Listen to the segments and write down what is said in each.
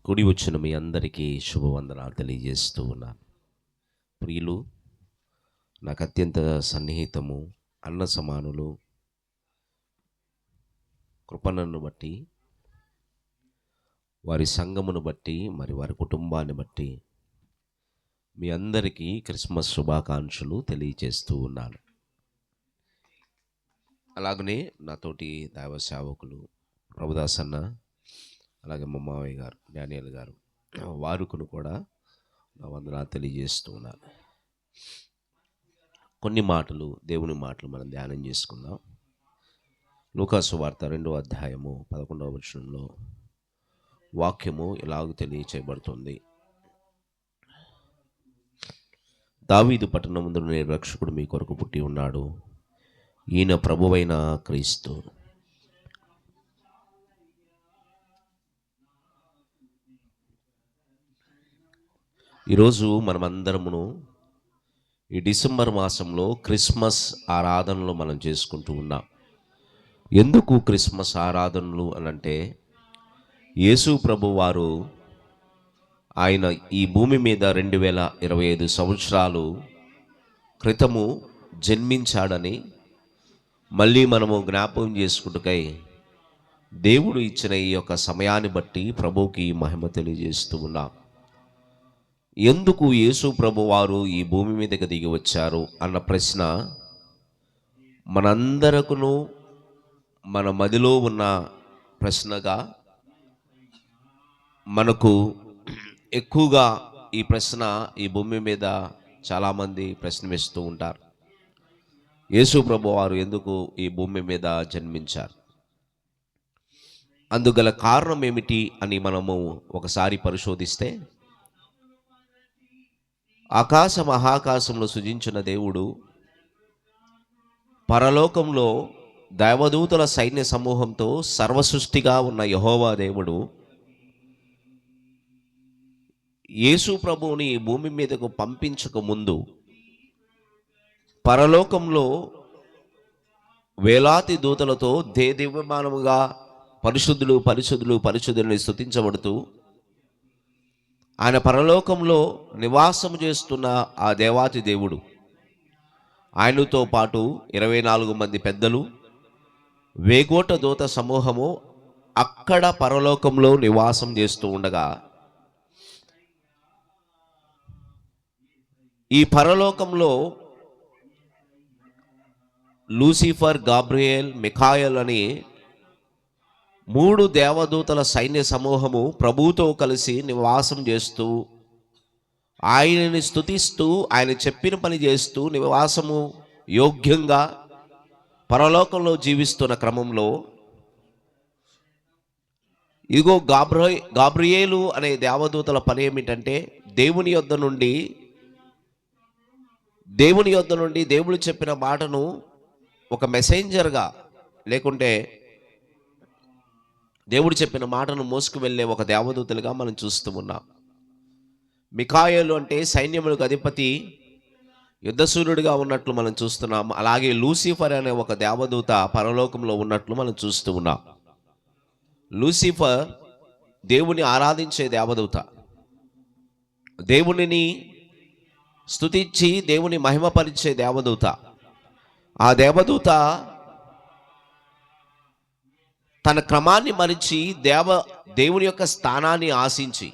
కూడి వచ్చిన మీ అందరికీ శుభవందనాలు తెలియజేస్తూ ఉన్నాను. ప్రియులు, నాకు అత్యంత సన్నిహితము, అన్న సమానులు, కృపణను బట్టి, వారి సంఘమును బట్టి, మరి వారి కుటుంబాన్ని బట్టి మీ అందరికీ క్రిస్మస్ శుభాకాంక్షలు తెలియజేస్తూ ఉన్నాను. అలాగనే నాతోటి దైవ సేవకులు ప్రభుదాస్ అన్న, అలాగే మా మావయ్య గారు డానియల్ గారు, వారుకును కూడా నా వందనాలు తెలియజేస్తూ ఉన్నాను. కొన్ని మాటలు, దేవుని మాటలు మనం ధ్యానం చేసుకుందాం. లూకా సువార్త 2వ అధ్యాయము 11వ వచనంలో వాక్యము ఇలాగ తెలియచేయబడుతుంది. దావీదు పట్టణమందున రక్షకుడు మీ కొరకు పుట్టి ఉన్నాడు, ఈయన ప్రభువైన క్రీస్తు. ఈరోజు మనమందరమును ఈ డిసెంబర్ మాసంలో క్రిస్మస్ ఆరాధనలు మనం చేసుకుంటూ ఉన్నాం. ఎందుకు క్రిస్మస్ ఆరాధనలు అనంటే, యేసు ప్రభు వారు ఆయన ఈ భూమి మీద 2025 సంవత్సరాలు క్రితము జన్మించాడని మళ్ళీ మనము జ్ఞాపకం చేసుకుంటుకై దేవుడు ఇచ్చిన ఈ యొక్క సమయాన్ని బట్టి ప్రభువుకి మహిమ తెలియజేస్తూ ఉన్నాం. ఎందుకు యేసు ప్రభు వారు ఈ భూమి మీదకి దిగి వచ్చారు అన్న ప్రశ్న మనందరకును మన మదిలో ఉన్న ప్రశ్నగా, మనకు ఎక్కువగా ఈ ప్రశ్న ఈ భూమి మీద చాలామంది ప్రశ్న వేస్తూ ఉంటారు. యేసు ప్రభు వారు ఎందుకు ఈ భూమి మీద జన్మించారు, అందుగల కారణం ఏమిటి అని మనము ఒకసారి పరిశోధిస్తే, ఆకాశ మహాకాశంలో సృజించిన దేవుడు, పరలోకంలో దైవదూతల సైన్య సమూహంతో సర్వసృష్టిగా ఉన్న యెహోవా దేవుడు యేసు ప్రభువుని ఈ భూమి మీదకు పంపించక ముందు పరలోకంలో వేలాది దూతలతో దివ్యమానముగా పరిశుద్ధులు పరిశుద్ధులు పరిశుద్ధులని స్తుతించబడుతూ ఆయన పరలోకంలో నివాసం చేస్తున్న ఆ దేవాతి దేవుడు, ఆయనతో పాటు 24 మంది పెద్దలు, వేగోట దూత సమూహము అక్కడ పరలోకంలో నివాసం చేస్తూ ఉండగా, ఈ పరలోకంలో లూసిఫర్, గాబ్రియేల్, మిఖాయల్ అని 3 దేవదూతల సైన్య సమూహము ప్రభువుతో కలిసి నివాసం చేస్తూ, ఆయనని స్తుతిస్తూ, ఆయన చెప్పిన పని చేస్తూ, నివాసము యోగ్యంగా పరలోకంలో జీవిస్తున్న క్రమంలో, ఇదిగో గాబ్రియేలు అనే దేవదూతల పని ఏమిటంటే, దేవుని యొద్ద నుండి దేవుడు చెప్పిన మాటను ఒక మెసెంజర్గా, లేకుంటే దేవుడు చెప్పిన మాటను మోసుకు వెళ్ళే ఒక దేవదూతలుగా మనం చూస్తూ ఉన్నాం. మిఖాయేలు అంటే సైన్యములకు అధిపతి, యుద్ధసూర్యుడిగా ఉన్నట్లు మనం చూస్తున్నాం. అలాగే లూసిఫర్ అనే ఒక దేవదూత పరలోకంలో ఉన్నట్లు మనం చూస్తూ ఉన్నాం. లూసిఫర్ దేవుని ఆరాధించే దేవదూత, దేవునిని స్తుతించి దేవుని మహిమపరిచే దేవదూత. ఆ దేవదూత తన క్రమాన్ని మరిచి దేవుని యొక్క స్థానాన్ని ఆశించి,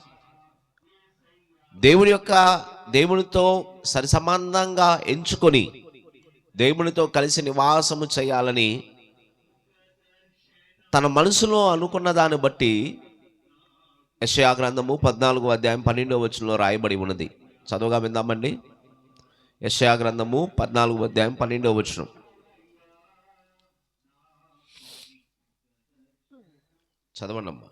దేవునితో సరిసమానంగా ఎంచుకొని దేవునితో కలిసి నివాసము చేయాలని తన మనసులో అనుకున్న దాన్ని బట్టి యెషయా గ్రంథము 14వ అధ్యాయం 12వ వచనంలో రాయబడి ఉన్నది. చదువుగా విందామండి. యెషయా గ్రంథము 14వ అధ్యాయం 12వ వచనం. చదవండమ్మా.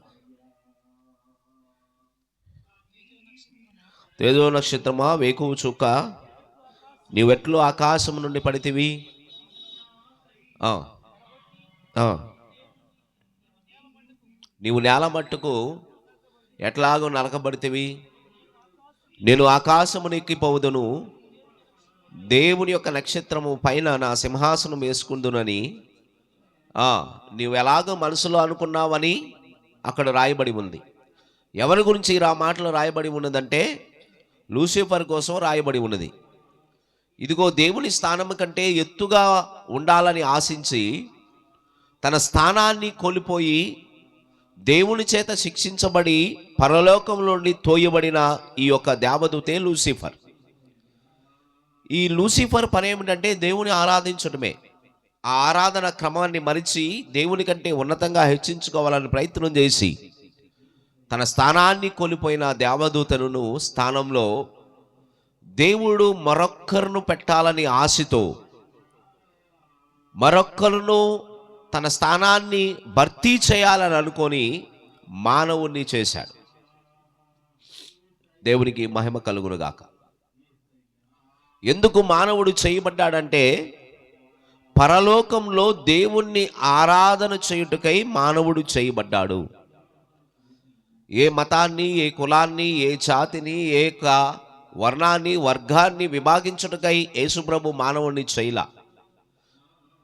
తేజో నక్షత్రమా, వేకువ చుక్క, నీవెట్లు ఆకాశము నుండి పడితివి, నీవు నేల మట్టుకు ఎట్లాగో నరకబడితివి, నేను ఆకాశమును ఎక్కిపోవుదును, దేవుని యొక్క నక్షత్రము పైన నా సింహాసనం వేసుకుందునని నీవు ఎలాగో మనసులో అనుకున్నావని అక్కడ రాయబడి ఉంది. ఎవరి గురించి ఈ మాటలు రాయబడి ఉన్నదంటే లూసిఫర్ కోసం రాయబడి ఉన్నది. ఇదిగో దేవుని స్థానం కంటే ఎత్తుగా ఉండాలని ఆశించి తన స్థానాన్ని కోల్పోయి దేవుని చేత శిక్షించబడి పరలోకంలో నుండి తోయబడిన ఈ యొక్క దేవదూతే లూసిఫర్. ఈ లూసిఫర్ పని ఏమిటంటే దేవుని ఆరాధించడమే. ఆ ఆరాధన క్రమాన్ని మరిచి దేవుని కంటే ఉన్నతంగా హెచ్చించుకోవాలని ప్రయత్నం చేసి తన స్థానాన్ని కోల్పోయిన దేవదూతను స్థానంలో దేవుడు మరొక్కరును పెట్టాలని ఆశతో మరొక్కరును తన స్థానాన్ని భర్తీ చేయాలని అనుకొని మానవుణ్ణి చేశాడు. దేవునికి మహిమ కలుగునుగాక. ఎందుకు మానవుడు చేయబడ్డాడంటే పరలోకంలో దేవుణ్ణి ఆరాధన చేయుటకై మానవుడు చేయబడ్డాడు. ఏ మతాన్ని, ఏ కులాన్ని, ఏ జాతిని, ఏ వర్ణాన్ని, వర్గాన్ని విభాగించుటకై యేసుప్రభు మానవుణ్ణి చేయలా.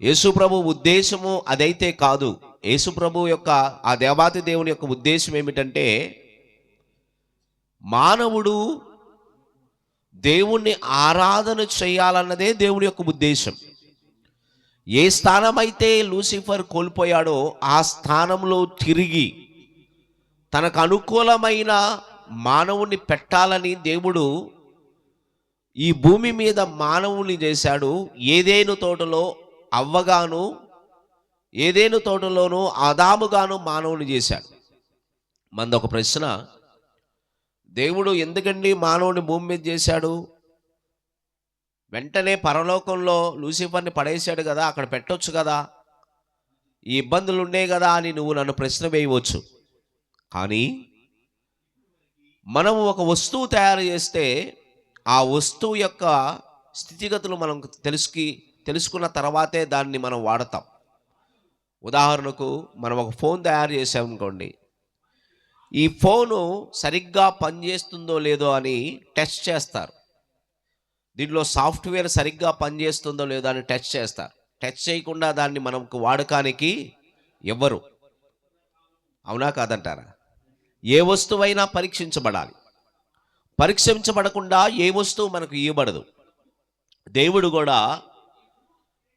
యేసుప్రభు ఉద్దేశము అదైతే కాదు. యేసుప్రభు యొక్క ఆ దేవాతి దేవుని యొక్క ఉద్దేశం ఏమిటంటే మానవుడు దేవుణ్ణి ఆరాధన చేయాలన్నదే దేవుని యొక్క ఉద్దేశం. ఏ స్థానమైతే లూసిఫర్ కోల్పోయాడో ఆ స్థానంలో తిరిగి తనకు అనుకూలమైన మానవుని పెట్టాలని దేవుడు ఈ భూమి మీద మానవుని చేశాడు. ఏదేను తోటలో అవ్వగాను, ఏదేను తోటలోనూ ఆదాముగాను మానవుని చేశాడు. మందొక ప్రశ్న, దేవుడు ఎందుకండి మానవుని భూమి మీద చేశాడు? వెంటనే పరలోకంలో లూసిఫర్ని పడేశాడు కదా, అక్కడ పెట్టొచ్చు కదా, ఈ ఇబ్బందులు ఉండే కదా అని నువ్వు నన్ను ప్రశ్న వేయవచ్చు. కానీ మనము ఒక వస్తువు తయారు చేస్తే ఆ వస్తువు యొక్క స్థితిగతులు మనం తెలుసుకున్న తర్వాతే దాన్ని మనం వాడతాం. ఉదాహరణకు మనం ఒక ఫోన్ తయారు చేసామనుకోండి, ఈ ఫోను సరిగ్గా పనిచేస్తుందో లేదో అని టెస్ట్ చేస్తారు. దీంట్లో సాఫ్ట్వేర్ సరిగ్గా పనిచేస్తుందో లేదో అని టెస్ట్ చేస్తారు. టెస్ట్ చేయకుండా దాన్ని మనకు వాడకానికి ఇవ్వరు. అవునా కాదంటారా? ఏ వస్తువైనా పరీక్షించబడాలి. పరీక్షించబడకుండా ఏ వస్తువు మనకు ఇవ్వబడదు. దేవుడు కూడా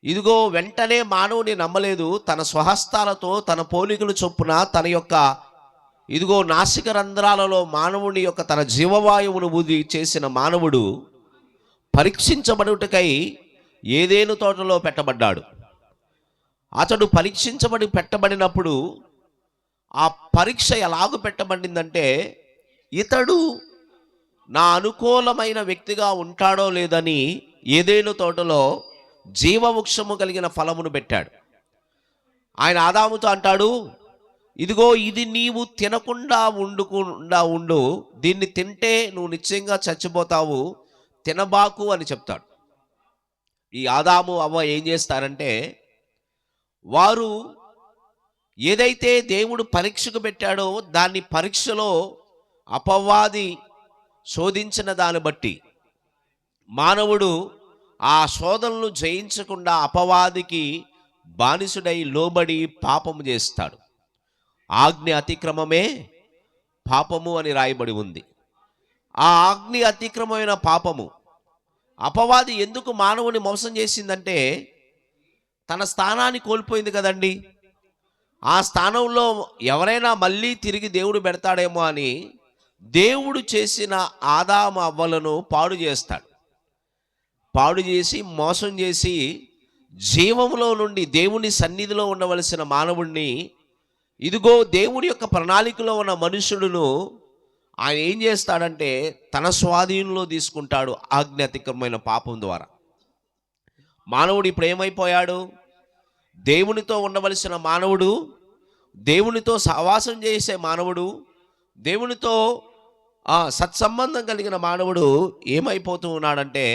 ఇదిగో వెంటనే మానవుని నమ్మలేదు. తన స్వహస్తాలతో తన పోలికలు చొప్పున తన యొక్క ఇదిగో నాసిక రంధ్రాలలో మానవుని యొక్క తన జీవవాయువును ఊది చేసిన మానవుడు పరీక్షించబడుటకై ఏదేను తోటలో పెట్టబడ్డాడు. అతడు పరీక్షించబడి పెట్టబడినప్పుడు ఆ పరీక్ష ఎలాగూ పెట్టబడిందంటే ఇతడు నా అనుకూలమైన వ్యక్తిగా ఉంటాడో లేదని ఏదేను తోటలో జీవవృక్షము కలిగిన ఫలమును పెట్టాడు. ఆయన ఆదాముతో అంటాడు, ఇదిగో ఇది నీవు తినకుండా ఉండు, దీన్ని తింటే నువ్వు నిశ్చయంగా చచ్చిపోతావు, తినబాకు అని చెప్తాడు. ఈ ఆదాము అవ్వ ఏం చేస్తారంటే వారు ఏదైతే దేవుడు పరీక్షకు పెట్టాడో దాన్ని పరీక్షలో అపవాది శోధించిన దాన్ని బట్టి మానవుడు ఆ శోధనలు జయించకుండా అపవాదికి బానిసుడై లోబడి పాపము చేస్తాడు. ఆజ్ఞ అతిక్రమమే పాపము అని రాయబడి ఉంది. ఆ ఆజ్ఞ అతిక్రమమైన పాపము అపవాది ఎందుకు మానవుని మోసం చేసిందంటే తన స్థానాన్ని కోల్పోయింది కదండి. ఆ స్థానంలో ఎవరైనా మళ్ళీ తిరిగి దేవుడు పెడతాడేమో అని దేవుడు చేసిన ఆదాము అవ్వలను పాడు చేస్తాడు. పాడు చేసి మోసం చేసి జీవములో నుండి దేవుని సన్నిధిలో ఉండవలసిన మానవుడిని ఇదిగో దేవుడి యొక్క ప్రణాళికలో ఉన్న మనుషుడును ఆయన ఏం చేస్తాడంటే తన స్వాధీనంలో తీసుకుంటాడు ఆజ్ఞాతికరమైన పాపం ద్వారా. మానవుడు ఇప్పుడు ఏమైపోయాడు? దేవునితో ఉండవలసిన మానవుడు, దేవునితో సహవాసం చేసే మానవుడు, దేవునితో సత్సంబంధం కలిగిన మానవుడు ఏమైపోతూ ఉన్నాడంటే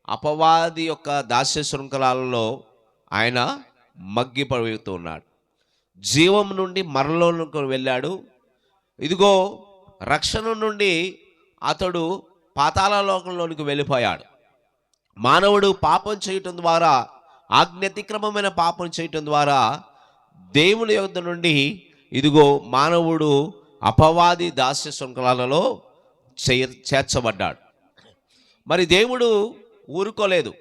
అపవాది యొక్క దాస్య శృంఖలాలలో ఆయన మగ్గిపడుతూ ఉన్నాడు. జీవం నుండి మరణంలోకి వెళ్ళాడు. ఇదిగో రక్షణ నుండి అతడు పాతాళ లోకంలోనికి వెళ్ళిపోయాడు. మానవుడు పాపం చేయటం ద్వారా, ఆజ్ఞాతిక్రమమైన పాపం చేయటం ద్వారా దేవుని యొద్ద నుండి ఇదిగో మానవుడు అపవాది దాస్య శృంఖలాలలో చేర్చబడ్డాడు. మరి దేవుడు ఊరుకోలేదు.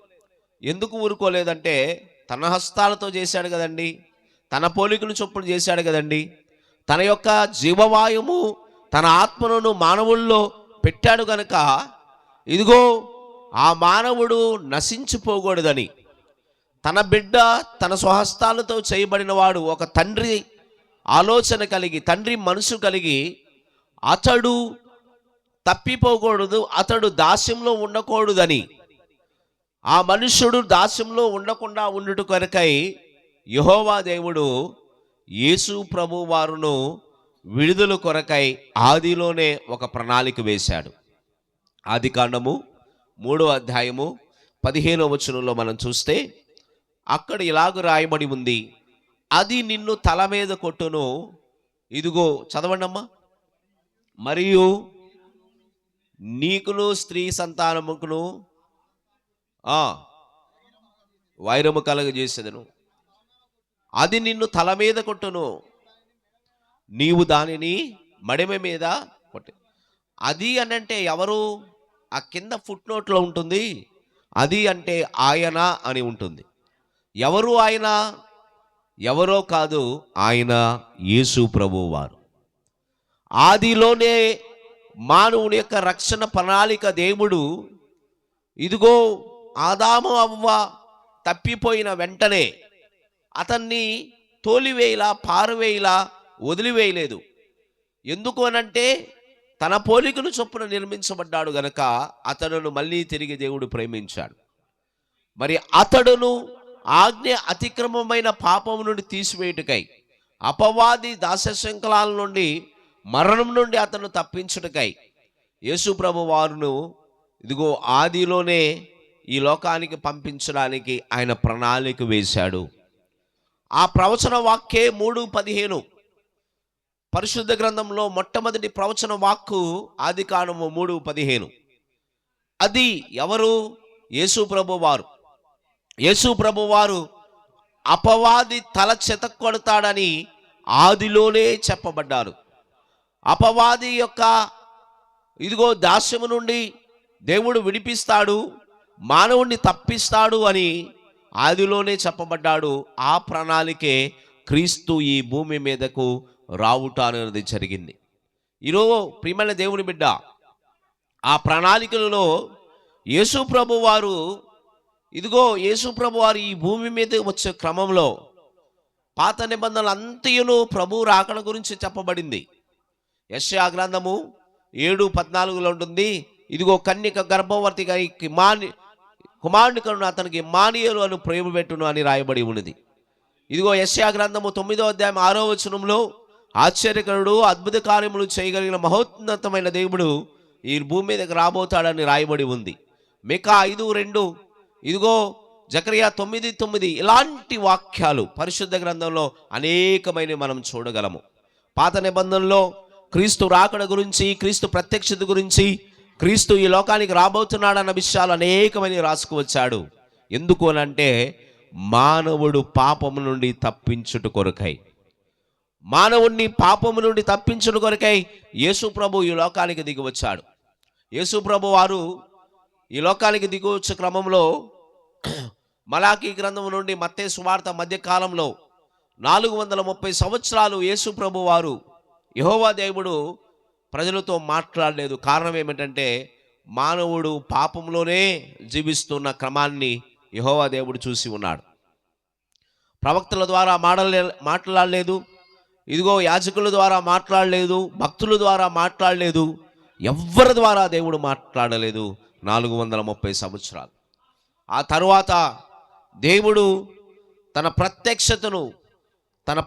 ఎందుకు ఊరుకోలేదంటే తన హస్తాలతో చేశాడు కదండి, తన పోలికను చొప్పున చేశాడు కదండి. తన యొక్క జీవవాయువు తన ఆత్మను మానవుల్లో పెట్టాడు గనుక ఇదిగో ఆ మానవుడు నశించిపోకూడదని తన బిడ్డ తన స్వహస్తాలతో చేయబడిన వాడు ఒక తండ్రి ఆలోచన కలిగి, తండ్రి మనసు కలిగి, అతడు తప్పిపోకూడదు, అతడు దాస్యంలో ఉండకూడదని, ఆ మనుష్యుడు దాస్యంలో ఉండకుండా ఉండుట కొరకై యెహోవా దేవుడు యేసు ప్రభు వారును విడుదల కొరకై ఆదిలోనే ఒక ప్రణాళిక వేశాడు. ఆదికాండము 3వ అధ్యాయము 15వ వచనంలో మనం చూస్తే అక్కడ ఇలాగ రాయబడి ఉంది, అది నిన్ను తల మీద కొట్టును. ఇదిగో చదవండమ్మా. మరియు నీకును స్త్రీ సంతానముకును వైరము కలగజేసేదను. అది నిన్ను తల మీద కొట్టును, నీవు దానిని మడిమ మీద కొట్టి. అది అనంటే ఎవరు? ఆ కింద ఫుట్ నోట్లో ఉంటుంది. అది అంటే ఆయన అని ఉంటుంది. ఎవరు ఆయన? ఎవరో కాదు, ఆయన యేసు ప్రభువు వారు. ఆదిలోనే మానవుని యొక్క రక్షణ ప్రణాళిక దేవుడు ఇదిగో ఆదాము అవ్వ తప్పిపోయిన వెంటనే అతన్ని తోలివేయలా, పారవేయలా, వదిలివేయలేదు. ఎందుకు అనంటే తన పోలికను చొప్పున నిర్మించబడ్డాడు గనక అతడును మళ్ళీ తిరిగి దేవుడు ప్రేమించాడు. మరి అతడును ఆజ్ఞ అతిక్రమమైన పాపం నుండి తీసివేయుటకై, అపవాది దాస్యశృంఖలాల నుండి, మరణం నుండి అతను తప్పించుటకై యేసు ప్రభు వారును ఇదిగో ఆదిలోనే ఈ లోకానికి పంపించడానికి ఆయన ప్రణాళిక వేశాడు. ఆ ప్రవచన వాక్యే 3:15 పరిశుద్ధ గ్రంథంలో మొట్టమొదటి ప్రవచన వాక్కు ఆదికాండము 3:15. అది ఎవరు? యేసు ప్రభు వారు. యేసు ప్రభు వారు అపవాది తల చెతక్కొడతాడని ఆదిలోనే చెప్పబడ్డారు. అపవాది యొక్క ఇదిగో దాస్యము నుండి దేవుడు విడిపిస్తాడు, మానవుణ్ణి తప్పిస్తాడు అని ఆదిలోనే చెప్పబడ్డాడు. ఆ ప్రణాళికే క్రీస్తు ఈ భూమి మీదకు రావుట అనేది జరిగింది. ఈరోజు ప్రియమైన దేవుని బిడ్డ, ఆ ప్రణాళికలలో యేసు ప్రభు వారు ఇదిగో యేసు ప్రభు వారు ఈ భూమి మీద వచ్చే క్రమంలో పాత నిబంధనలు అంతయును ప్రభు రాకడ గురించి చెప్పబడింది. యెషయా గ్రంథము 7:14లో ఉంటుంది, ఇదిగో కన్యక గర్భవతిగా కుమారుని కను అతనికి ఇమ్మానుయేలు అని ప్రేమ పెట్టును అని రాయబడి ఉన్నది. ఇదిగో యెషయా గ్రంథము 9వ అధ్యాయం 6వ వచనంలో ఆశ్చర్యకరుడు, అద్భుత కార్యములు చేయగలిగిన మహోన్నతమైన దేవుడు ఈ భూమి మీదకి రాబోతాడని రాయబడి ఉంది. మికా 5:2, ఇదిగో జకరియా 9:9 ఇలాంటి వాక్యాలు పరిశుద్ధ గ్రంథంలో అనేకమైన మనం చూడగలము. పాత నిబంధనలో క్రీస్తు రాకడ గురించి, క్రీస్తు ప్రత్యక్షత గురించి, క్రీస్తు ఈ లోకానికి రాబోతున్నాడన్న విషయాలు అనేకమైన రాసుకువచ్చాడు. ఎందుకు అనంటే మానవుడు పాపము నుండి తప్పించుట కొరకై, మానవుణ్ణి పాపము నుండి తప్పించుట కొరకై యేసు ప్రభు ఈ లోకానికి దిగి వచ్చాడు. యేసు ప్రభు వారు ఈ లోకానికి దిగి వచ్చే క్రమంలో మలాకీ గ్రంథం నుండి మత్తయి సువార్త మధ్య కాలంలో 430 సంవత్సరాలు యేసు ప్రభు వారు యెహోవా దేవుడు ప్రజలతో మాట్లాడలేదు. కారణం ఏమిటంటే మానవుడు పాపంలోనే జీవిస్తున్న క్రమాన్ని యెహోవా దేవుడు చూసి ఉన్నాడు. ప్రవక్తల ద్వారా మాట్లాడలేదు, ఇదిగో యాజకుల ద్వారా మాట్లాడలేదు, భక్తుల ద్వారా మాట్లాడలేదు, ఎవ్వరి ద్వారా దేవుడు మాట్లాడలేదు 430 సంవత్సరాలు. ఆ తరువాత దేవుడు తన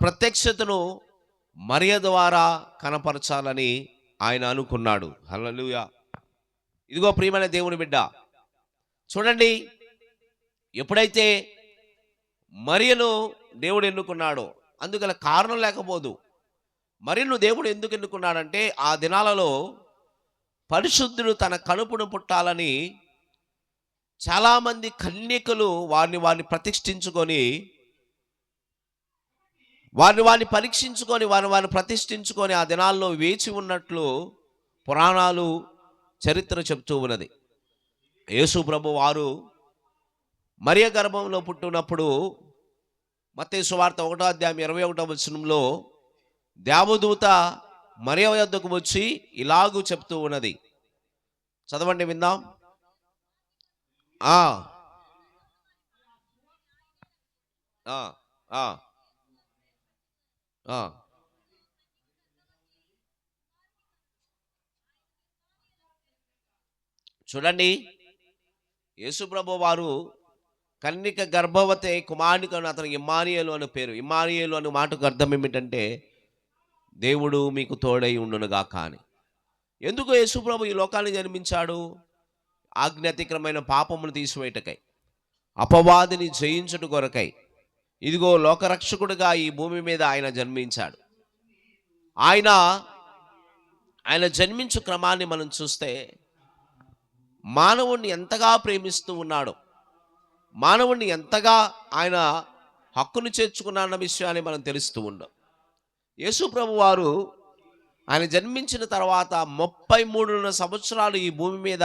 ప్రత్యక్షతను మరియ ద్వారా కనపరచాలని ఆయన అనుకున్నాడు. హల్లెలూయా. ఇదిగో ప్రియమైన దేవుని బిడ్డ, చూడండి, ఎప్పుడైతే మరియను దేవుడు ఎన్నుకున్నాడో అందుగల కారణం లేకపోదు. మరియను దేవుడు ఎందుకు ఎన్నుకున్నాడంటే ఆ దినాలలో పరిశుద్ధుడు తన కడుపును పుట్టాలని చాలామంది కన్యకలు వారిని ప్రతిష్ఠించుకొని వారిని పరీక్షించుకొని వారిని ప్రతిష్ఠించుకొని ఆ దినాల్లో వేచి ఉన్నట్లు పురాణాలు చరిత్ర చెప్తూ ఉన్నది. యేసు ప్రభు వారు మరియ గర్భంలో పుట్టినప్పుడు మత్తయి సువార్త 1:21 దేవదూత మరియ యొద్దకు వచ్చి ఇలాగూ చెప్తూ ఉన్నది. చదవండి, విందాం. ఆ ఆ ఆ ఆ చూడండి, యేసుప్రభు వారు కన్నిక గర్భవతి కుమారునికి అతనికి ఇమ్మానుయేలు అనే పేరు. ఇమ్మానుయేలు అనే మాటకు అర్థం ఏమిటంటే దేవుడు మీకు తోడై ఉండునుగాక అని. ఎందుకు యేసుప్రభు ఈ లోకాన్ని జన్మించాడు? ఆజ్ఞాతిక్రమైన పాపమును తీసివేయటకై, అపవాదిని జయించుట కొరకై. ఇదిగో లోకరక్షకుడుగా ఈ భూమి మీద ఆయన జన్మించాడు. ఆయన జన్మించు క్రమాన్ని మనం చూస్తే మానవుణ్ణి ఎంతగా ప్రేమిస్తూ ఉన్నాడో, మానవుణ్ణి ఎంతగా ఆయన హక్కును చేర్చుకున్నాడన్న విషయాన్ని మనం తెలుస్తూ ఉన్నాం. యేసు ప్రభు వారు ఆయన జన్మించిన తర్వాత 33 సంవత్సరాలు ఈ భూమి మీద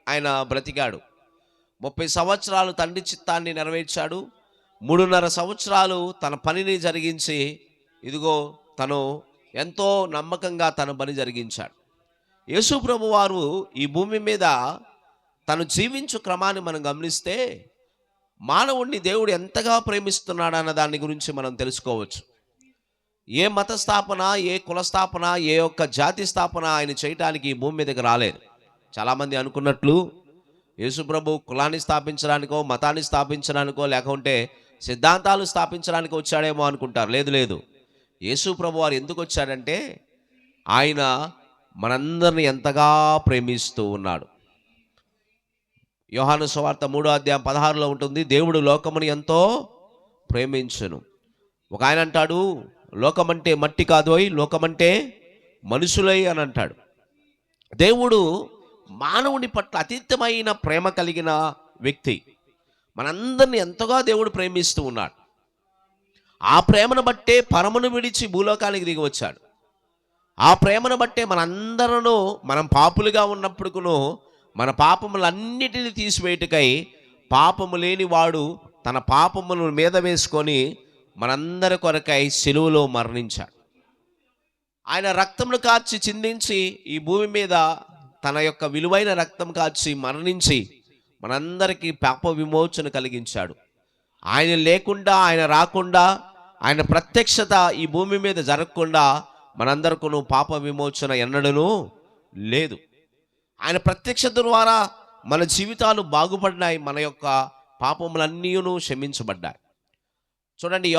ఆయన బ్రతికాడు. 30 సంవత్సరాలు తండ్రి చిత్తాన్ని నెరవేర్చాడు. 3.5 సంవత్సరాలు తన పనిని జరిగించి ఇదిగో తను ఎంతో నమ్మకంగా తన పని జరిగించాడు. యేసు ప్రభు వారు ఈ భూమి మీద తను జీవించు క్రమాన్ని మనం గమనిస్తే మానవుణ్ణి దేవుడు ఎంతగా ప్రేమిస్తున్నాడు అన్న దాని గురించి మనం తెలుసుకోవచ్చు. ఏ మత స్థాపన, ఏ కుల స్థాపన, ఏ ఒక్క జాతి స్థాపన ఆయన చేయటానికి ఈ భూమి మీదకి రాలేదు. చాలామంది అనుకున్నట్లు యేసు ప్రభు కులాన్ని స్థాపించడానికో, మతాన్ని స్థాపించడానికో, లేకుంటే సిద్ధాంతాలు స్థాపించడానికి వచ్చాడేమో అనుకుంటారు. లేదు. యేసు ప్రభు వారు ఎందుకు వచ్చాడంటే ఆయన మనందరిని ఎంతగా ప్రేమిస్తూ ఉన్నాడు. యోహాను సువార్త 3:16 ఉంటుంది, దేవుడు లోకముని ఎంతో ప్రేమించును. ఒక ఆయన అంటాడు, లోకమంటే మట్టి కాదోయ్, లోకమంటే మనుషులై అని అంటాడు. దేవుడు మానవుని పట్ల అతీతమైన ప్రేమ కలిగిన వ్యక్తి. మనందరిని ఎంతగా దేవుడు ప్రేమిస్తూ ఉన్నాడు. ఆ ప్రేమను బట్టే పరమును విడిచి భూలోకానికి దిగి వచ్చాడు. ఆ ప్రేమను బట్టే మనందరూ మనం పాపులుగా ఉన్నప్పుడుకును మన పాపములన్నిటిని తీసివేయటకై పాపము లేని వాడు తన పాపములను మీద వేసుకొని మనందరి కొరకై సిలువలో మరణించాడు. ఆయన రక్తమును కార్చి చిందించి ఈ భూమి మీద తన యొక్క విలువైన రక్తం కార్చి మరణించి మనందరికీ పాప విమోచన కలిగించాడు. ఆయన లేకుండా, ఆయన రాకుండా, ఆయన ప్రత్యక్షత ఈ భూమి మీద జరగకుండా మనందరికీ పాప విమోచన ఎన్నడూ లేదు. ఆయన ప్రత్యక్షత ద్వారా మన జీవితాలు బాగుపడ్డాయి, మన యొక్క పాపములన్నీ క్షమించబడ్డాయి. చూడండి,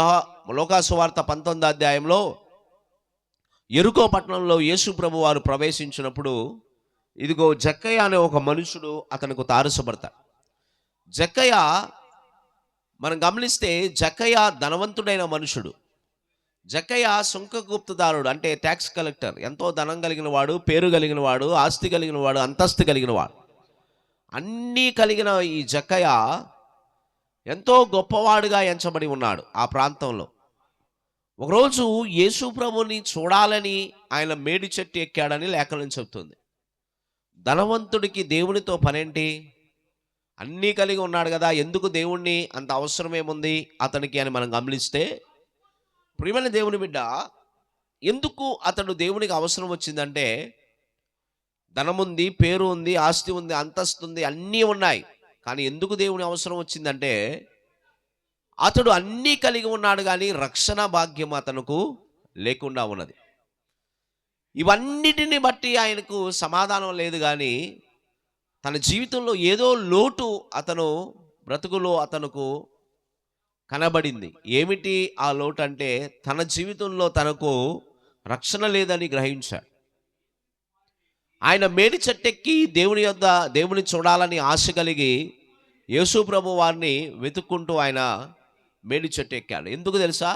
లూకాసు వార్త 19వ అధ్యాయంలో యెరికో పట్టణంలో యేసు ప్రభు వారు ప్రవేశించినప్పుడు ఇదిగో జక్కయ్య అనే ఒక మనుషుడు అతనికి తారసపడతాడు. జక్కయ్య మనం గమనిస్తే జక్కయ్య ధనవంతుడైన మనుషుడు. జక్కయ్య సుంకగుప్తదారుడు, అంటే ట్యాక్స్ కలెక్టర్. ఎంతో ధనం కలిగిన వాడు, పేరు కలిగిన వాడు, ఆస్తి కలిగిన వాడు, అంతస్తు కలిగిన వాడు. అన్నీ కలిగిన ఈ జక్కయ్య ఎంతో గొప్పవాడుగా ఎంచబడి ఉన్నాడు ఆ ప్రాంతంలో. ఒకరోజు యేసు ప్రభుని చూడాలని ఆయన మేడి చెట్టు ఎక్కాడని లేఖనం చెప్తుంది. ధనవంతుడికి దేవునితో పనేంటి? అన్నీ కలిగి ఉన్నాడు కదా, ఎందుకు దేవుణ్ణి అంత అవసరం ఏముంది అతనికి అని మనం గమనిస్తే, ప్రియమైన దేవుని బిడ్డ, ఎందుకు అతడు దేవునికి అవసరం వచ్చిందంటే, ధనముంది, పేరు ఉంది, ఆస్తి ఉంది, అంతస్తు ఉంది, అన్నీ ఉన్నాయి. కానీ ఎందుకు దేవుని అవసరం వచ్చిందంటే, అతడు అన్నీ కలిగి ఉన్నాడు కానీ రక్షణ భాగ్యం అతనుకు లేకుండా ఉన్నది. ఇవన్నిటిని బట్టి ఆయనకు సమాధానం లేదు. కానీ తన జీవితంలో ఏదో లోటు అతను బ్రతుకులో అతనుకు కనబడింది. ఏమిటి ఆ లోటు అంటే, తన జీవితంలో తనకు రక్షణ లేదని గ్రహించాడు. ఆయన మేడి చెట్టెక్కి దేవుని చూడాలని ఆశ కలిగి యేసు ప్రభు వారిని వెతుక్కుంటూ ఆయన మేడి చెట్టు ఎక్కాడు. ఎందుకు తెలుసా?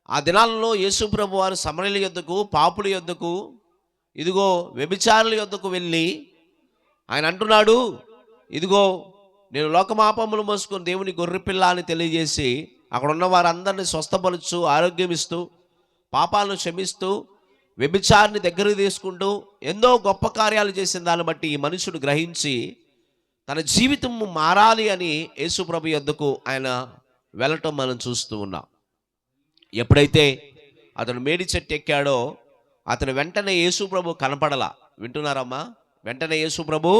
ఆ దినాలలో యేసు ప్రభు వారు సమరయుల యొద్దకు, పాపుల యొద్దకు, ఇదిగో వ్యభిచారుల యొద్దకు వెళ్ళి ఆయన అంటున్నాడు, ఇదిగో నేను లోకమాపములు మోసుకొని దేవుని గొర్రెపిల్ల అని తెలియజేసి అక్కడ ఉన్న వారందరినీ స్వస్థపరుచు ఆరోగ్యం ఇస్తూ పాపాలను క్షమిస్తూ వ్యభిచారిని దగ్గరకు తీసుకుంటూ ఎన్నో గొప్ప కార్యాలు చేసిన దాన్ని బట్టి ఈ మనుషుడు గ్రహించి తన జీవితం మారాలి అని యేసుప్రభు యొద్దకు ఆయన వెళ్ళటం మనం చూస్తూ ఉన్నాం. ఎప్పుడైతే అతను మేడి చెట్టు ఎక్కాడో అతను వెంటనే యేసుప్రభు కనపడలా. వింటున్నారమ్మా? వెంటనే యేసుప్రభు,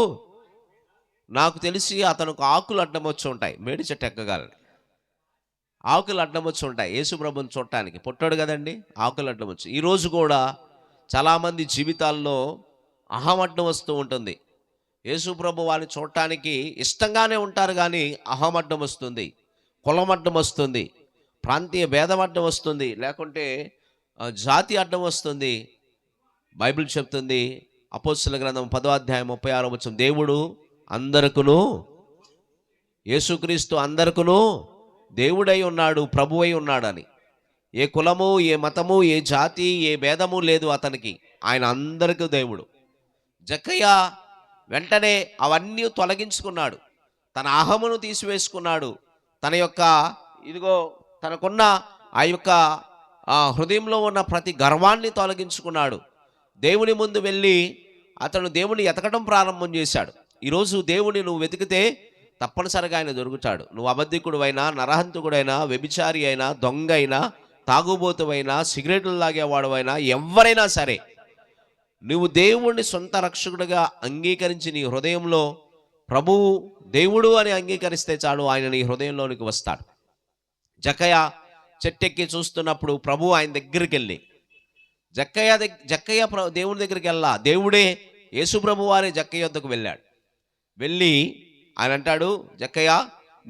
నాకు తెలిసి అతనికి ఆకులు అడ్డం వచ్చి ఉంటాయి, మేడి చెట్టు ఎక్కగలని ఆకులు అడ్డం వచ్చి ఉంటాయి యేసుప్రభుని చూడటానికి. పుట్టాడు కదండి, ఆకులు అడ్డం వచ్చి. ఈరోజు కూడా చాలామంది జీవితాల్లో అహం అడ్డం వస్తూ ఉంటుంది. యేసుప్రభు వారిని చూడటానికి ఇష్టంగానే ఉంటారు, కానీ అహం అడ్డం వస్తుంది, కులం అడ్డం వస్తుంది, ప్రాంతీయ భేదం అడ్డం వస్తుంది, లేకుంటే జాతి అడ్డం వస్తుంది. బైబిల్ చెప్తుంది, అపోస్తలుల గ్రంథం 10వ అధ్యాయం 36వ వచనం, దేవుడు అందరికును, యేసుక్రీస్తు అందరికును దేవుడై ఉన్నాడు, ప్రభువై ఉన్నాడని. ఏ కులము, ఏ మతము, ఏ జాతి, ఏ భేదము లేదు అతనికి. ఆయన అందరికీ దేవుడు. జక్కయ్య వెంటనే అవన్నీ తొలగించుకున్నాడు, తన అహమును తీసివేసుకున్నాడు, తన యొక్క తనకున్న ఆ యొక్క హృదయంలో ఉన్న ప్రతి గర్వాన్ని తొలగించుకున్నాడు. దేవుని ముందు వెళ్ళి అతను దేవుని ఎతకడం ప్రారంభం చేశాడు. ఈరోజు దేవుని నువ్వు వెతికితే తప్పనిసరిగా ఆయన దొరుకుతాడు. నువ్వు అబద్ధికుడు అయినా, నరహంతకుడైనా, వ్యభిచారి అయినా, దొంగ అయినా, తాగుబోతువైనా, సిగరెట్లు తాగేవాడువైనా, ఎవరైనా సరే నువ్వు దేవుణ్ణి సొంత రక్షకుడిగా అంగీకరించి నీ హృదయంలో ప్రభువు దేవుడు అని అంగీకరిస్తే చాలు, ఆయన నీ హృదయంలోనికి వస్తాడు. జక్కయ్య చెట్టెక్కి చూస్తున్నప్పుడు ప్రభు ఆయన దగ్గరికి వెళ్ళి, జక్కయ్య దేవుని దగ్గరికి వెళ్ళా, దేవుడే యేసుప్రభు వారే జక్కయ్య వద్దకు వెళ్ళాడు. వెళ్ళి ఆయన అంటాడు, జక్కయ్య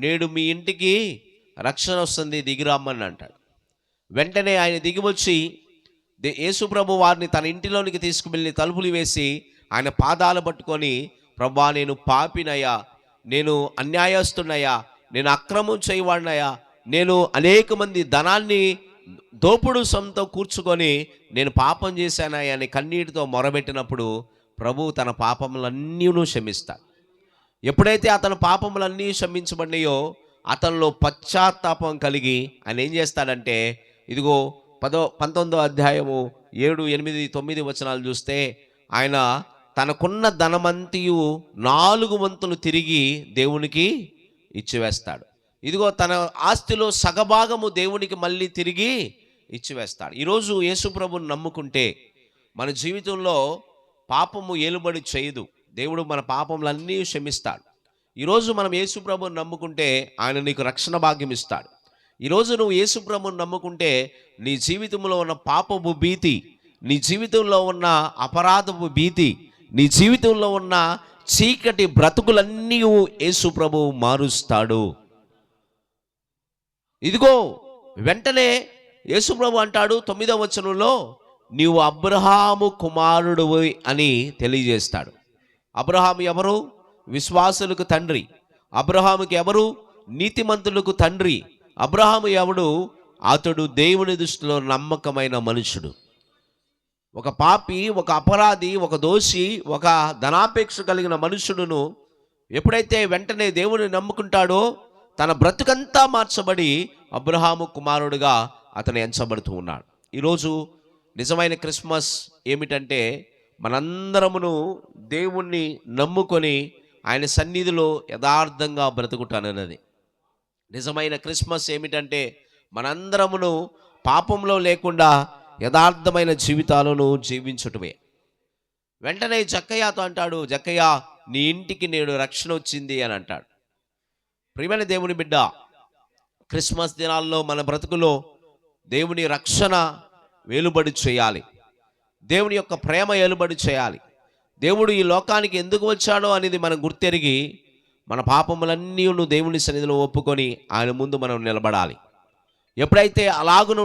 నేడు మీ ఇంటికి రక్షణ వస్తుంది, దిగిరమ్మని అంటాడు. వెంటనే ఆయన దిగి వచ్చి యేసుప్రభు వారిని తన ఇంటిలోనికి తీసుకువెళ్ళి తలుపులు వేసి ఆయన పాదాలు పట్టుకొని, ప్రభువా నేను పాపినయ్యా, నేను అన్యాయస్తున్నయ్యా, నేను అక్రమం చేయవాడినయ్యా, నేను అనేక మంది ధనాన్ని దోపుడు సొంతో కూర్చుకొని నేను పాపం చేశానయ్యా అని కన్నీటితో మొరబెట్టినప్పుడు ప్రభు తన పాపములన్నీ క్షమిస్తాడు. ఎప్పుడైతే అతని పాపములన్నీ క్షమించబడినాయో అతనిలో పశ్చాత్తాపం కలిగి ఆయన ఏం చేస్తాడంటే, ఇదిగో 19వ అధ్యాయము 7, 8, 9 వచనాలు చూస్తే ఆయన తనకున్న ధనమంతియు 4 వంతులు తిరిగి దేవునికి ఇచ్చివేస్తాడు. ఇదిగో తన ఆస్తిలో సగభాగము దేవునికి మళ్ళీ తిరిగి ఇచ్చివేస్తాడు. ఈరోజు యేసుప్రభుని నమ్ముకుంటే మన జీవితంలో పాపము ఏలుబడి చేయదు, దేవుడు మన పాపములన్నీ క్షమిస్తాడు. ఈరోజు మనం యేసుప్రభుని నమ్ముకుంటే ఆయన నీకు రక్షణ భాగ్యం ఇస్తాడు. ఈరోజు నువ్వు యేసుప్రభుని నమ్ముకుంటే నీ జీవితంలో ఉన్న పాపపు భీతి, నీ జీవితంలో ఉన్న అపరాధపు భీతి, నీ జీవితంలో ఉన్న చీకటి బ్రతుకులన్నీ యేసుప్రభు మారుస్తాడు. ఇదిగో వెంటనే యేసుప్రభు అంటాడు 9వ వచనంలో, నీవు అబ్రహాము కుమారుడు అని తెలియజేస్తాడు. అబ్రహాము ఎవరు? విశ్వాసులకు తండ్రి. అబ్రహాముకి ఎవరు? నీతిమంతులకు తండ్రి. అబ్రహాము ఎవడు? అతడు దేవుని దృష్టిలో నమ్మకమైన మనుషుడు. ఒక పాపి, ఒక అపరాధి, ఒక దోషి, ఒక ధనాపేక్ష కలిగిన మనుషుడును ఎప్పుడైతే వెంటనే దేవుని నమ్ముకుంటాడో తన బ్రతుకంతా మార్చబడి అబ్రహాము కుమారుడుగా అతను ఎంచబడుతూ ఉన్నాడు. ఈరోజు నిజమైన క్రిస్మస్ ఏమిటంటే మనందరమును దేవుణ్ణి నమ్ముకొని ఆయన సన్నిధిలో యథార్థంగా బ్రతుకుతానన్నది. నిజమైన క్రిస్మస్ ఏమిటంటే మనందరమును పాపంలో లేకుండా యథార్థమైన జీవితాలను జీవించటమే. వెంటనే జక్కయ్యతో అంటాడు, జక్కయ్య నీ ఇంటికి నేడు రక్షణ వచ్చింది అని అంటాడు. ప్రియమైన దేవుని బిడ్డ, క్రిస్మస్ దినాల్లో మన బ్రతుకులో దేవుని రక్షణ వెలుబడి చేయాలి, దేవుని యొక్క ప్రేమ వెలుబడి చేయాలి. దేవుడు ఈ లోకానికి ఎందుకు వచ్చాడో అనేది మనం గుర్తెరిగి మన పాపములన్నీ దేవుని సన్నిధిలో ఒప్పుకొని ఆయన ముందు మనం నిలబడాలి. ఎప్పుడైతే అలాగున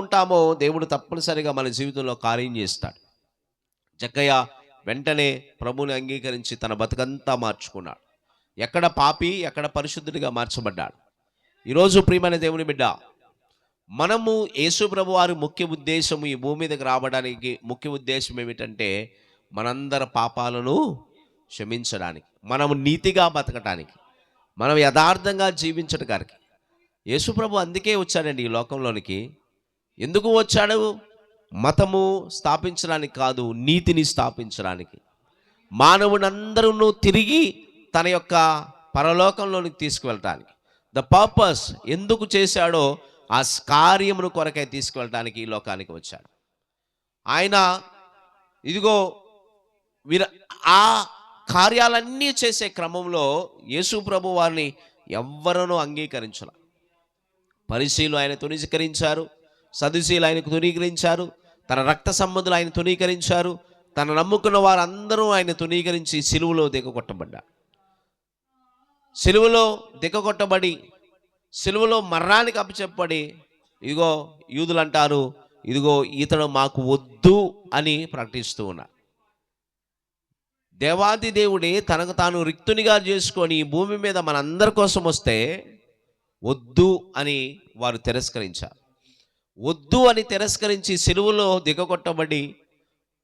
ఉంటామో దేవుడు తప్పనిసరిగా మన జీవితంలో కార్యం చేస్తాడు. జక్కయ్య వెంటనే ప్రభువుని అంగీకరించి తన బతుకంతా మార్చుకున్నాడు. ఎక్కడ పాపి, ఎక్కడ పరిశుద్ధుడిగా మార్చబడ్డాడు. ఈరోజు ప్రియమైన దేవుని బిడ్డ, మనము యేసు ప్రభు వారి ముఖ్య ఉద్దేశం ఈ భూమి మీదకి రావడానికి ముఖ్య ఉద్దేశం ఏమిటంటే మనందరి పాపాలను క్షమించడానికి, మనము నీతిగా బతకటానికి, మనం యథార్థంగా జీవించడానికి. యేసుప్రభు అందుకే వచ్చాడండి ఈ లోకంలోనికి. ఎందుకు వచ్చాడు? మతము స్థాపించడానికి కాదు, నీతిని స్థాపించడానికి. మానవునందరూ తిరిగి తన యొక్క పరలోకంలోనికి తీసుకువెళ్ళటానికి. ద పర్పస్ ఎందుకు చేశాడో ఆ కార్యమును కొరకై తీసుకువెళ్ళటానికి ఈ లోకానికి వచ్చాడు ఆయన. ఇదిగో వీర ఆ కార్యాలన్నీ చేసే క్రమంలో యేసు ప్రభు వారిని ఎవ్వరూ అంగీకరించాల. పరిసీలు ఆయన తునీకరించారు, సదుసీలు ఆయనకు తునీకరించారు, తన రక్త సంబంధులు ఆయన తునీకరించారు, తన నమ్ముకున్న వారందరూ ఆయన తునీకరించి సిలువలో దిగకొట్టబడ్డారు. సిలువలో దిగకొట్టబడి సిలువలో మరణానికి అప్పచెప్పబడి, ఇదిగో యూదులు అంటారు, ఇదిగో ఇతడు మాకు వద్దు అని ప్రకటిస్తూ ఉన్నారు. దేవాది దేవుడే తనకు తాను రిక్తునిగా చేసుకొని భూమి మీద మనందరి కోసం వస్తే వద్దు అని వారు తిరస్కరించారు. వద్దు అని తిరస్కరించి సిలువలో దిగకొట్టబడి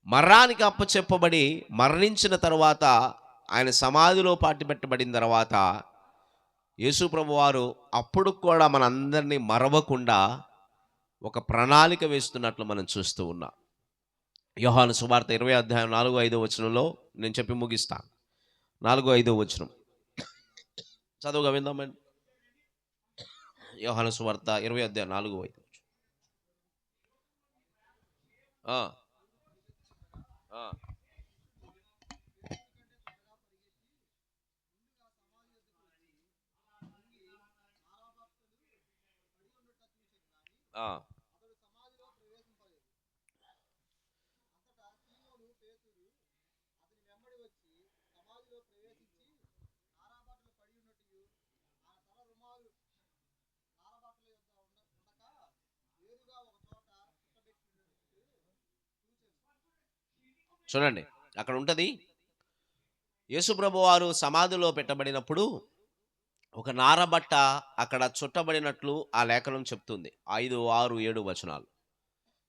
మరణానికి అప్పచెప్పబడి మరణించిన తర్వాత ఆయన సమాధిలో పాతిపెట్టబడిన తర్వాత యేసు ప్రభు వారు అప్పుడు కూడా మనందరినీ మరవకుండా ఒక ప్రణాళిక వేస్తున్నట్లు మనం చూస్తూ ఉన్నాం. యోహాను సువార్త 20 అధ్యాయం 4-5 వచనంలో నేను చెప్పి ముగిస్తాను. 4-5 వచనం చదువుగా విందామండి. యోహాను సువార్త 20 అధ్యాయం 4-5. చూడండి, అక్కడ ఉంటుంది, యేసుప్రభు వారు సమాధిలో పెట్టబడినప్పుడు ఒక నారబట్ట అక్కడ చుట్టబడినట్లు ఆ లేఖనం చెప్తుంది. 5, 6, 7 వచనాలు.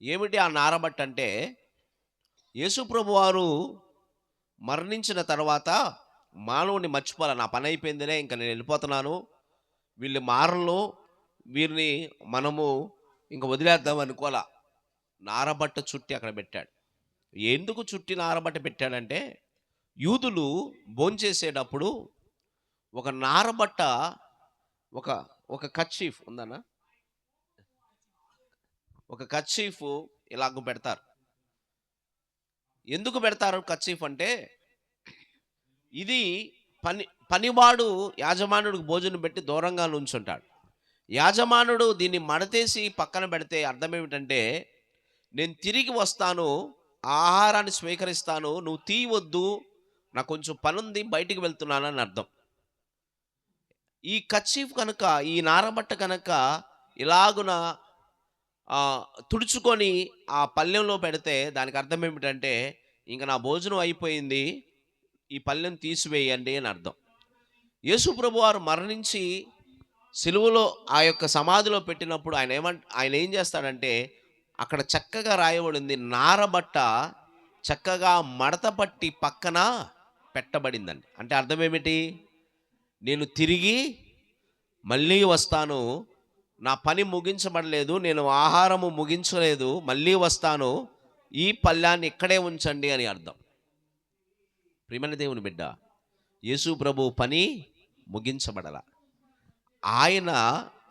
ఏమిటి ఆ నారబట్ట అంటే, యేసుప్రభు వారు మరణించిన తర్వాత మానవుని మర్చిపోవాలి, నా పని అయిపోయిందిలే, ఇంకా నేను వెళ్ళిపోతున్నాను, వీళ్ళు మారలు, వీరిని మనము ఇంకా వదిలేద్దాం అనుకోవాలా. నారబట్ట చుట్టి అక్కడ పెట్టాడు. ఎందుకు చుట్టి నారబట్ట పెట్టాడంటే, యూదులు భోంచేసేటప్పుడు ఒక నారబట్ట, ఒక కర్చీఫ్ ఉందన్నా, ఒక కర్చీఫ్ ఇలాగ పెడతారు. ఎందుకు పెడతారు కర్చీఫ్ అంటే, ఇది పనివాడు యాజమానుడికి భోజనం పెట్టి దూరంగా నుంచుంటాడు. యాజమానుడు దీన్ని మడతేసి పక్కన పెడితే అర్థం ఏమిటంటే, నేను తిరిగి వస్తాను, ఆహారాన్ని స్వీకరిస్తాను, నువ్వు తీయవద్దు, నాకు కొంచెం పనుంది, బయటికి వెళ్తున్నానని అర్థం. ఈ కర్చీఫ్ కనుక, ఈ నారబట్ట కనుక ఇలాగున తుడుచుకొని ఆ పళ్ళెంలో పెడితే దానికి అర్థం ఏమిటంటే, ఇంకా నా భోజనం అయిపోయింది, ఈ పళ్ళెం తీసివేయండి అని అర్థం. యేసు ప్రభు వారు మరణించి సిలువలో ఆ యొక్క సమాధిలో పెట్టినప్పుడు ఆయన ఏం చేస్తాడంటే, అక్కడ చక్కగా రాయబడింది, నారబట్ట చక్కగా మడత పట్టి పక్కన పెట్టబడిందండి. అంటే అర్థం ఏమిటి? నేను తిరిగి మళ్ళీ వస్తాను, నా పని ముగించబడలేదు, నేను ఆహారము ముగించలేదు, మళ్ళీ వస్తాను, ఈ పళ్ళాన్ని ఇక్కడే ఉంచండి అని అర్థం. ప్రియమైన దేవుని బిడ్డ, యేసు ప్రభు పని ముగించబడల. ఆయన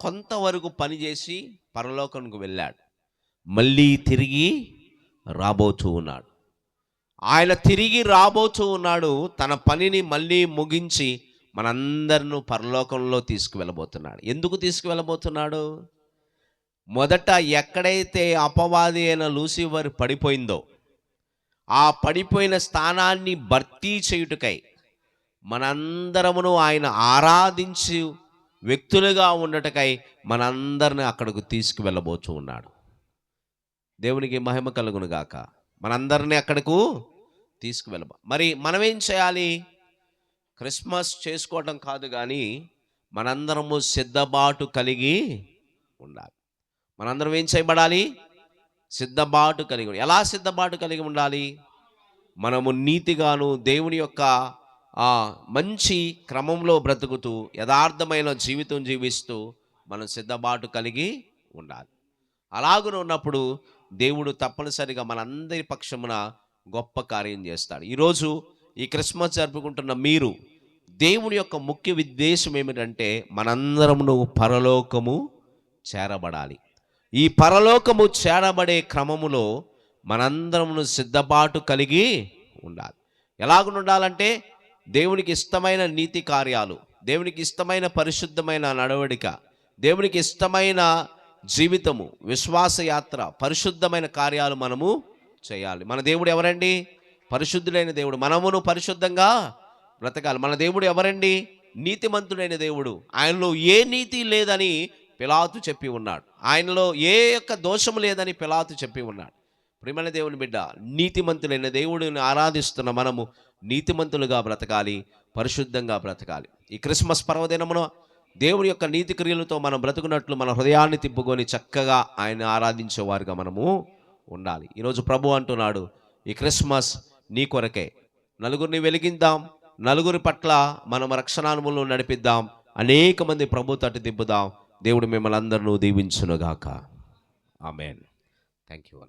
కొంతవరకు పని చేసి పరలోకానికి వెళ్ళాడు, మళ్ళీ తిరిగి రాబోతూ ఉన్నాడు. ఆయన తిరిగి రాబోతూ ఉన్నాడు, తన పనిని మళ్ళీ ముగించి మనందరిని పరలోకంలో తీసుకువెళ్ళబోతున్నాడు. ఎందుకు తీసుకువెళ్ళబోతున్నాడు? మొదట ఎక్కడైతే అపవాది అయిన లూసిఫర్ పడిపోయిందో, ఆ పడిపోయిన స్థానాన్ని భర్తీ చేయుటకై మనందరమును ఆయన ఆరాధించి వ్యక్తులుగా ఉండటకై మనందరిని అక్కడికి తీసుకువెళ్ళబోతూ ఉన్నాడు. దేవునికి మహిమ కలుగును గాక. మనందరినీ అక్కడకు మరి మనమేం చేయాలి? క్రిస్మస్ చేసుకోవటం కాదు, కానీ మనందరము సిద్ధబాటు కలిగి ఉండాలి. మనందరం ఏం చేయబడాలి? సిద్ధబాటు కలిగి. ఎలా సిద్ధబాటు కలిగి ఉండాలి? మనము నీతిగాను దేవుని యొక్క ఆ మంచి క్రమంలో బ్రతుకుతూ యథార్థమైన జీవితం జీవిస్తూ మనం సిద్ధపాటు కలిగి ఉండాలి. అలాగున ఉన్నప్పుడు దేవుడు తప్పనిసరిగా మనందరి పక్షమున గొప్ప కార్యం చేస్తాడు. ఈరోజు ఈ క్రిస్మస్ జరుపుకుంటున్న మీరు దేవుని యొక్క ముఖ్య ఉద్దేశం ఏమిటంటే మనందరమును పరలోకము చేరబడాలి. ఈ పరలోకము చేరబడే క్రమములో మనందరమును సిద్ధపాటు కలిగి ఉండాలి. ఎలాగుండాలంటే దేవునికి ఇష్టమైన నీతి కార్యాలు, దేవునికి ఇష్టమైన పరిశుద్ధమైన నడవడిక, దేవునికి ఇష్టమైన జీవితము, విశ్వాస యాత్ర, పరిశుద్ధమైన కార్యాలు మనము చేయాలి. మన దేవుడు ఎవరండి? పరిశుద్ధుడైన దేవుడు. మనమును పరిశుద్ధంగా బ్రతకాలి. మన దేవుడు ఎవరండి? నీతిమంతుడైన దేవుడు. ఆయనలో ఏ నీతి లేదని పిలాతు చెప్పి ఉన్నాడు. ఆయనలో ఏ యొక్క దోషము లేదని పిలాతు చెప్పి ఉన్నాడు. ప్రియమైన దేవుని బిడ్డ, నీతిమంతులైన దేవుడిని ఆరాధిస్తున్న మనము నీతిమంతులుగా బ్రతకాలి, పరిశుద్ధంగా బ్రతకాలి. ఈ క్రిస్మస్ పర్వదినమున దేవుని యొక్క నీతి క్రియలతో మనం బ్రతుకున్నట్లు మన హృదయాన్ని తిప్పుకొని చక్కగా ఆయన ఆరాధించేవారుగా మనము ఉండాలి. ఈరోజు ప్రభు అంటున్నాడు, ఈ క్రిస్మస్ నీ కొరకే. నలుగురిని వెలిగిద్దాం, నలుగురి పట్ల మనం రక్షణానుభవంలో నడిపిద్దాం, అనేక మంది ప్రభు తట్టు తిప్పుదాం. దేవుడు మిమ్మల్ని అందరినీ దీవించునుగాక. ఆమేన్. Thank you.